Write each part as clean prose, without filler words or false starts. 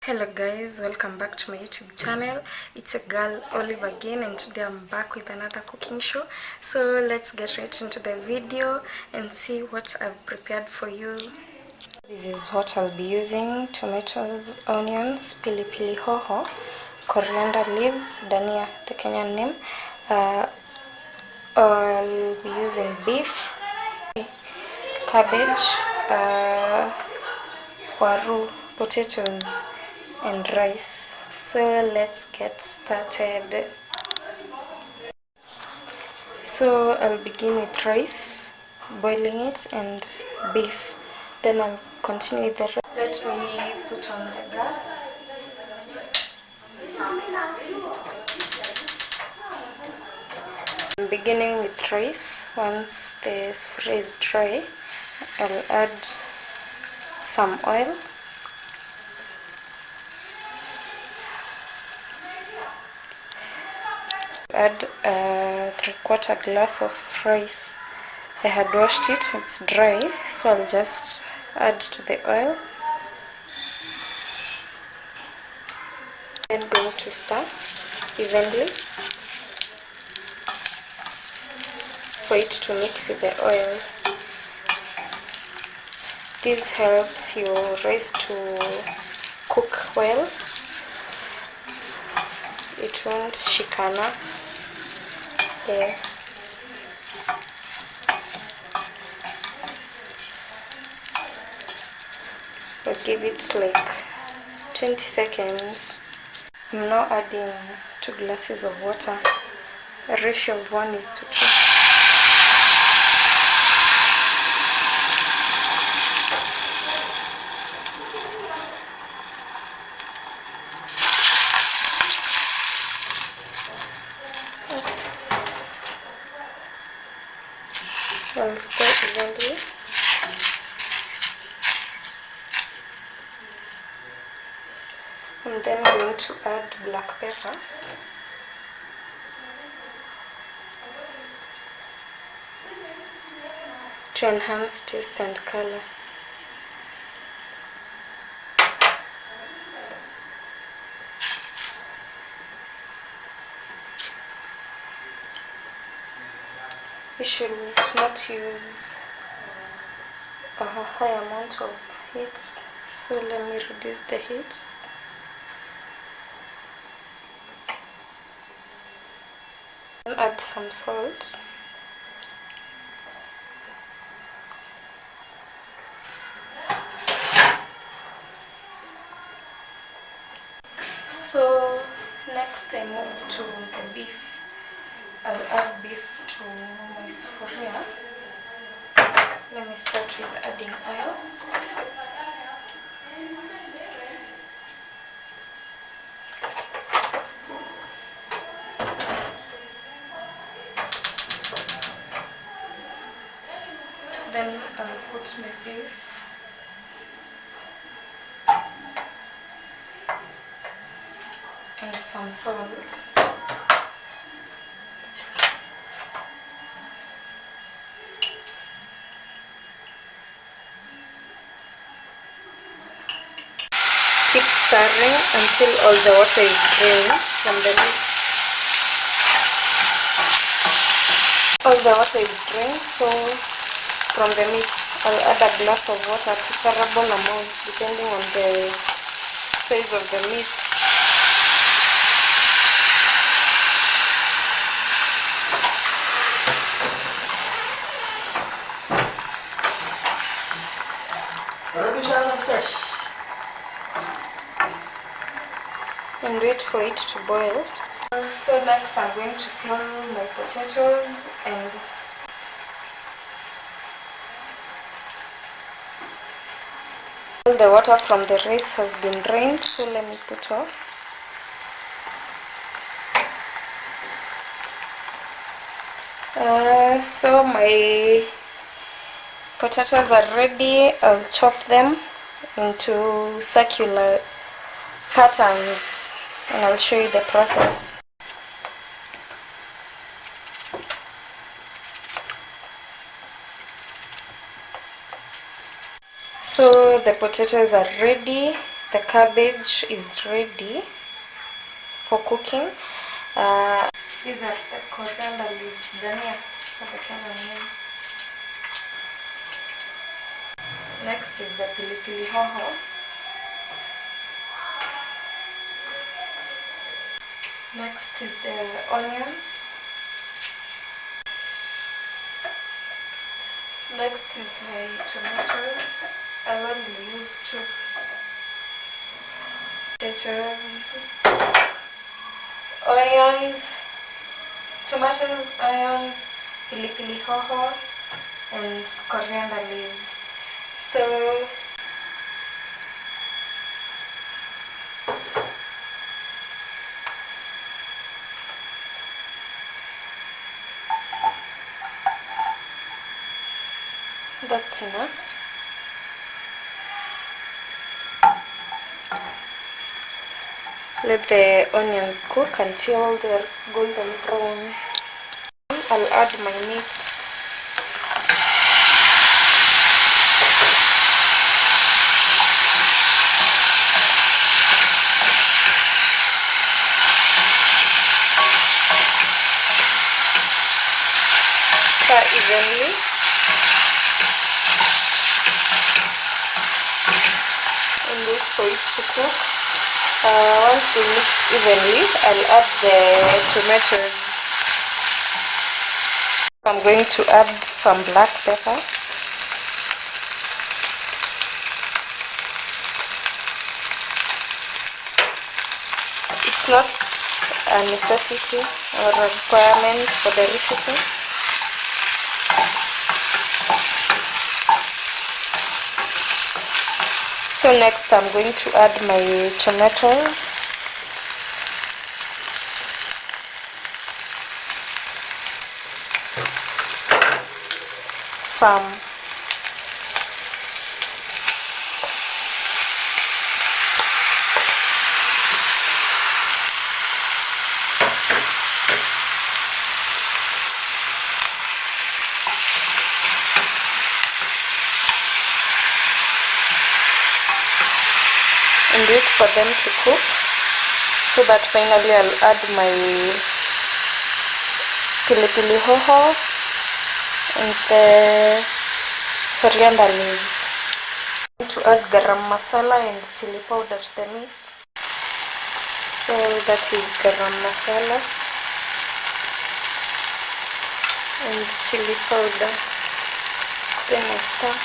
Hello guys, welcome back to my YouTube channel. It's your girl Olive again, and today I'm back with another cooking show. So let's get right into the video and see what I've prepared for you. This is what I'll be using: tomatoes, onions, pili pili hoho, coriander leaves, dania, the Kenyan name. I'll be using beef, cabbage, waru, potatoes, and rice. So let's get started. So I'll begin with rice, boiling it, and beef. Then I'll continue with the rice. Let me put on the gas. I'm beginning with rice. Once the sufuria is dry, I'll add some oil. Add a 3/4 glass of rice. I had washed it, it's dry, so I'll just add to the oil. Then going to stir evenly for it to mix with the oil. This helps your rice to cook well. It won't shikana. Yes. I'll give it like 20 seconds. I'm now adding 2 glasses of water. A ratio of 1:2. Oops. I'll stir evenly. I'm then going to add black pepper, to enhance taste and color. You should not use a high amount of heat, so let me reduce the heat. Add some salt. So next I move to the beef. I'll add beef to my sufuria. Let me start with adding oil. Then I'll put my beef. And some salt. Keep stirring until all the water is drained from the meat. All the water is drained, so from the meat I'll add a glass of water, preferable amount depending on the size of the meat. And wait for it to boil. So next I'm going to peel my potatoes, and all the water from the rice has been drained, so let me put off. So my potatoes are ready. I'll chop them into circular patterns and I'll show you the process. So the potatoes are ready. the cabbage is ready for cooking. These are the coriander leaves, dhania. Next is the pilipili hoho. Next is the onions. Next is my tomatoes. I only use 2 potatoes, onions, tomatoes, onions, pilipili hoho, and coriander leaves. So that's enough. Let the onions cook until they're golden brown. I'll add my meat. Stir evenly. And wait for it to cook. Once they mix evenly, I'll add the tomatoes. I'm going to add some black pepper. It's not a necessity or a requirement for the recipe. So next I'm going to add my tomatoes. Some and wait for them to cook, so that finally I'll add my pilipili hoho and the coriander leaves. I'm going to add garam masala and chili powder to the meat. So that is garam masala and chili powder. Then I stir.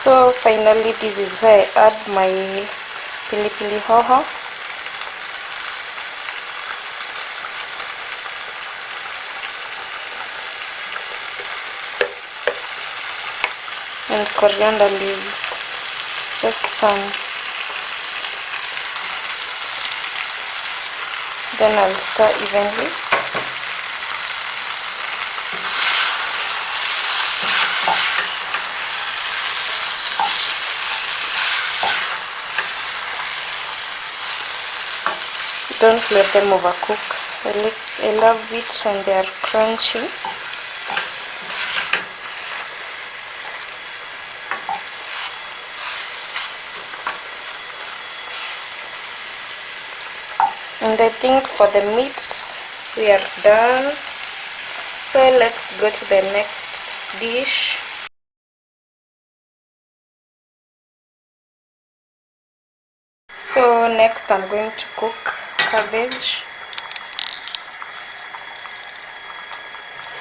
So finally this is where I add my pilipili hoho. And coriander leaves, just some. Then I'll stir evenly. Don't let them overcook. I love it when they are crunchy. And I think for the meat we are done. So let's go to the next dish. So next I'm going to cook cabbage.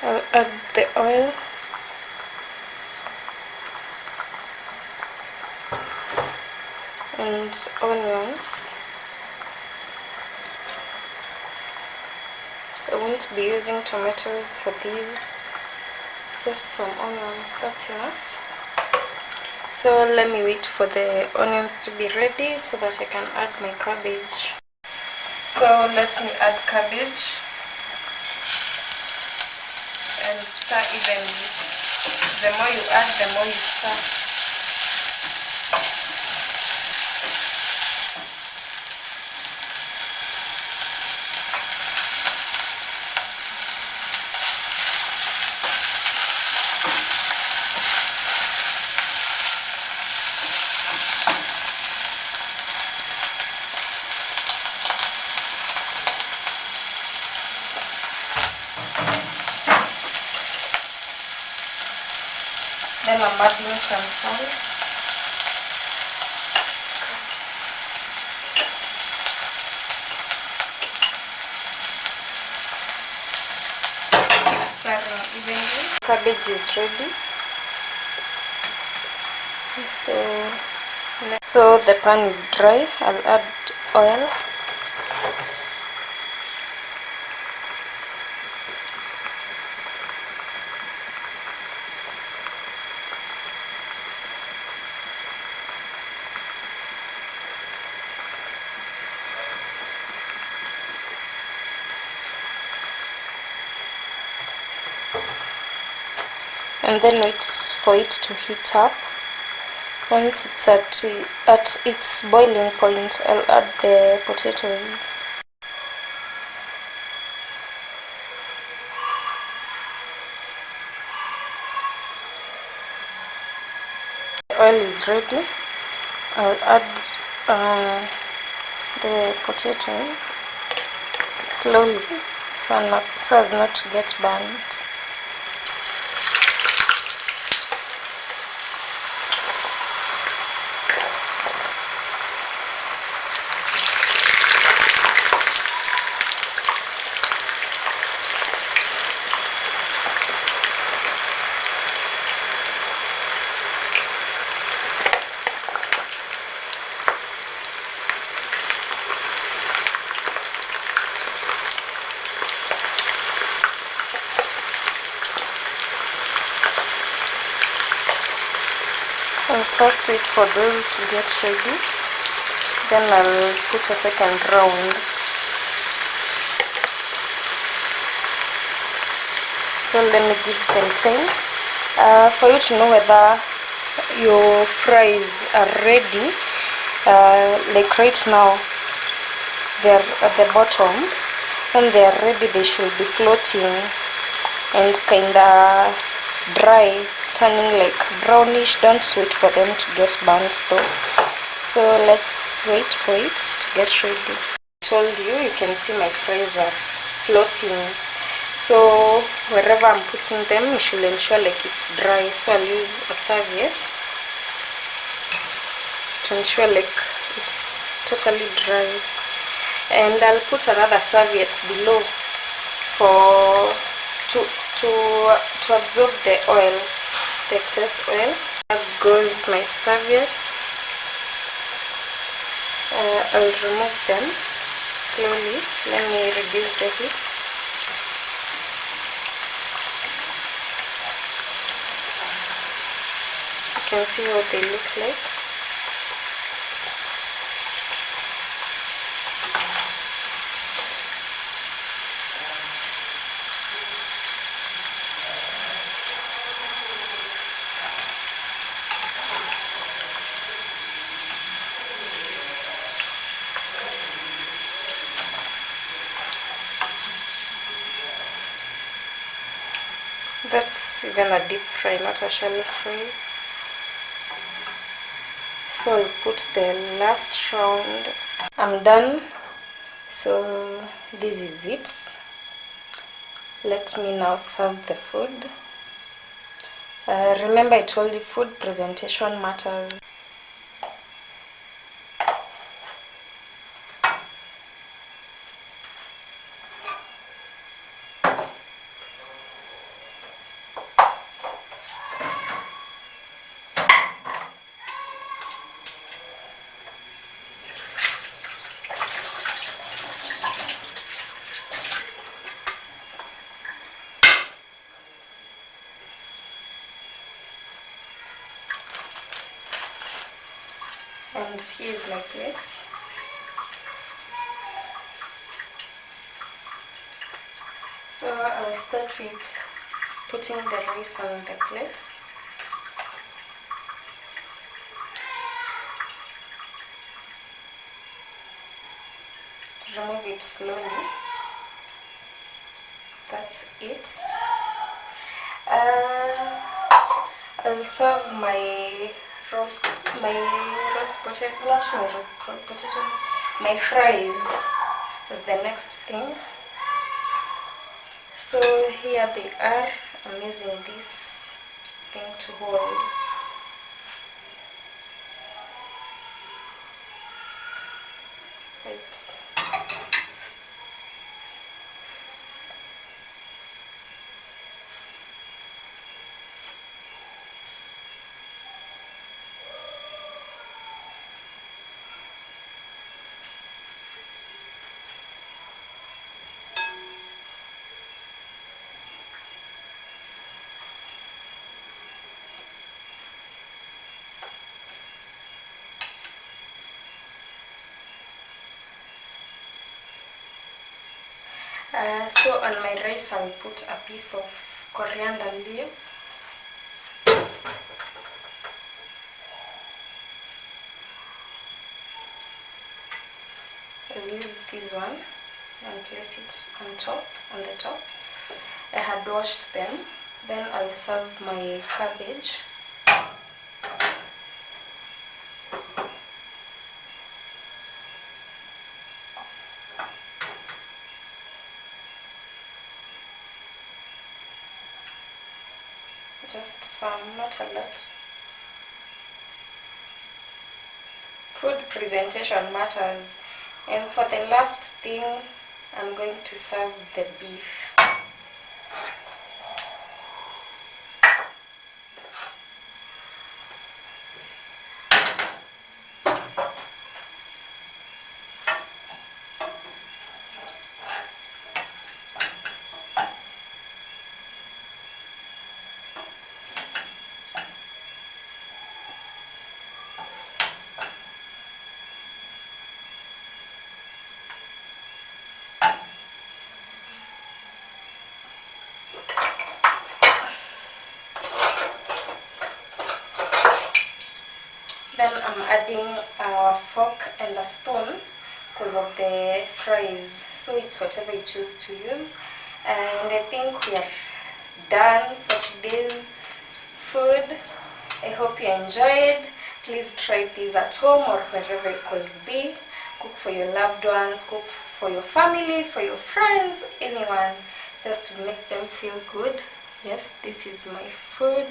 I'll add the oil. And onions. I won't be using tomatoes for these, just some onions, that's enough. So let me wait for the onions to be ready so that I can add my cabbage. So let me add cabbage and stir evenly. The more you add, the more you stir. Then I'm adding some salt. Stirring evenly. Cabbage is ready. So the pan is dry. I'll add oil. And then wait for it to heat up. Once it's at its boiling point, I'll add the potatoes. The oil is ready. I'll add the potatoes slowly so as not to get burnt. I'll first wait for those to get ready, then I'll put a second round. So let me give them time for you to know whether your fries are ready. Like right now, they're at the bottom. When they are ready, they should be floating and kinda dry, turning like brownish. Don't wait for them to get burnt though. So let's wait for it to get ready. I told you can see my fries are floating. So wherever I'm putting them, you should ensure like it's dry. So I'll use a serviette to ensure like it's totally dry. And I'll put another serviette below to absorb the oil, the excess oil. There goes my serviette. I'll remove them slowly. Let me reduce the heat. You can see what they look like. That's even a deep fry, not a shallow fry. So I'll put the last round. I'm done. So this is it. Let me now serve the food. Remember I told you food presentation matters. And here's my plate. So I'll start with putting the rice on the plate. Remove it slowly. That's it. I'll serve my roast potato, not my roast potatoes, my fries as the next thing. So here they are. I'm using this thing to hold. Right. So on my rice I'll put a piece of coriander leaf. I'll use this one and place it on the top. I had washed them. Then I'll serve my cabbage. Just some, not a lot. Food presentation matters. And for the last thing, I'm going to serve the beef. Then I'm adding a fork and a spoon because of the fries. So it's whatever you choose to use. And I think we are done for today's food. I hope you enjoyed. Please try this at home or wherever you could be. Cook for your loved ones, cook for your family, for your friends, anyone, just to make them feel good. Yes, this is my food.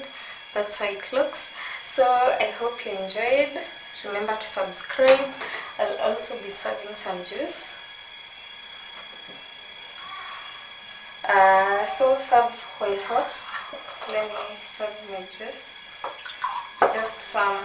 That's how it looks. So I hope you enjoyed. Remember to subscribe. I'll also be serving some juice. So serve while hot. Let me serve my juice. Just some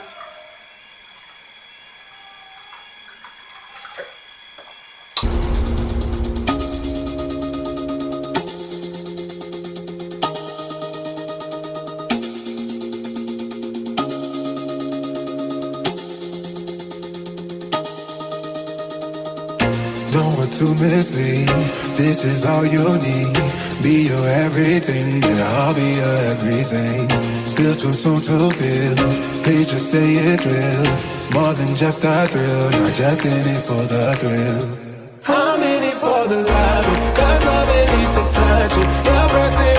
don't want to mislead. This is all you need. Be your everything, and I'll be your everything. Still too soon to feel. Please just say it's real. More than just a thrill. Not just in it for the thrill. I'm in it for the love, 'cause love it needs to touch it. Your person